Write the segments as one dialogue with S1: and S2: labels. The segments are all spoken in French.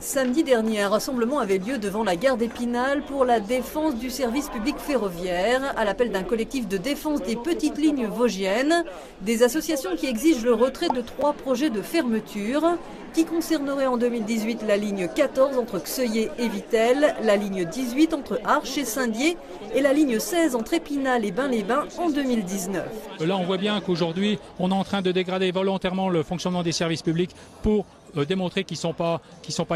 S1: Samedi dernier, un rassemblement avait lieu devant la gare d'Épinal pour la défense du service public ferroviaire, à l'appel d'un collectif de défense des petites lignes vosgiennes, des associations qui exigent le retrait de 3 projets de fermeture qui concerneraient en 2018 la ligne 14 entre Xeuillé et Vittel, la ligne 18 entre Arches et Saint-Dié et la ligne 16 entre Épinal et Bain-les-Bains en 2019.
S2: Là, on voit bien qu'aujourd'hui, on est en train de dégrader volontairement le fonctionnement des services publics pour démontrer qu'ils sont pas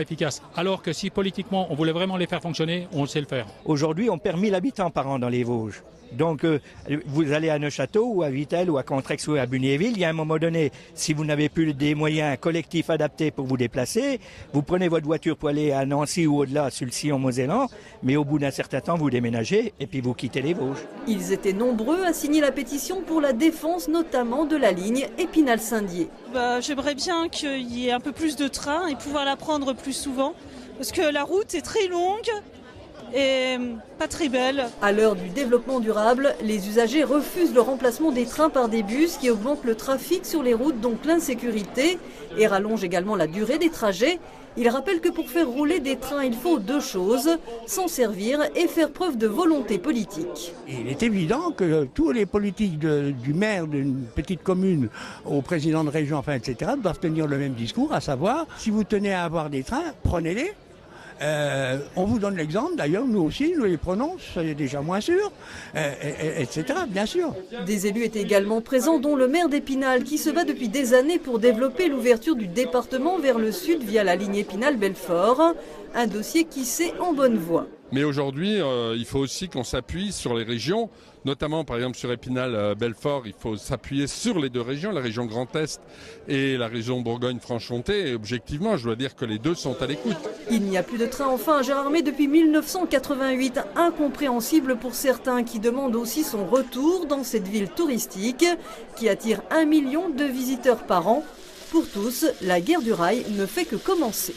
S2: efficaces. Alors que si politiquement on voulait vraiment les faire fonctionner, on sait le faire.
S3: Aujourd'hui, on perd 1000 habitants par an dans les Vosges. Donc vous allez à Neufchâteau ou à Vittel ou à Contrex ou à Bunéville, il y a un moment donné, si vous n'avez plus des moyens collectifs adaptés pour vous déplacer, vous prenez votre voiture pour aller à Nancy ou au-delà sur le sillon mosellan, mais au bout d'un certain temps, vous déménagez et puis vous quittez les Vosges.
S1: Ils étaient nombreux à signer la pétition pour la défense notamment de la ligne Épinal-Saint-Dié.
S4: J'aimerais bien qu'il y ait un peu plus de trains et pouvoir la prendre plus souvent, parce que la route est très longue et pas très belle.
S1: À l'heure du développement durable, les usagers refusent le remplacement des trains par des bus qui augmentent le trafic sur les routes, donc l'insécurité, et rallongent également la durée des trajets. Il rappelle que pour faire rouler des trains, il faut 2 choses, s'en servir et faire preuve de volonté politique.
S5: Il est évident que tous les politiques du maire d'une petite commune au président de région, etc., doivent tenir le même discours, à savoir, si vous tenez à avoir des trains, prenez-les. On vous donne l'exemple, d'ailleurs, nous aussi, nous les prenons, soyez déjà moins sûr, etc., bien sûr.
S1: Des élus étaient également présents, dont le maire d'Épinal, qui se bat depuis des années pour développer l'ouverture du département vers le sud via la ligne Épinal-Belfort, un dossier qui s'est en bonne voie.
S6: Mais aujourd'hui, il faut aussi qu'on s'appuie sur les régions, notamment par exemple sur Épinal-Belfort, il faut s'appuyer sur les 2 régions, la région Grand Est et la région Bourgogne-Franche-Comté. Et objectivement, je dois dire que les 2 sont à l'écoute.
S1: Il n'y a plus de train enfin à Gérardmer depuis 1988, incompréhensible pour certains qui demandent aussi son retour dans cette ville touristique qui attire 1 million de visiteurs par an. Pour tous, la guerre du rail ne fait que commencer.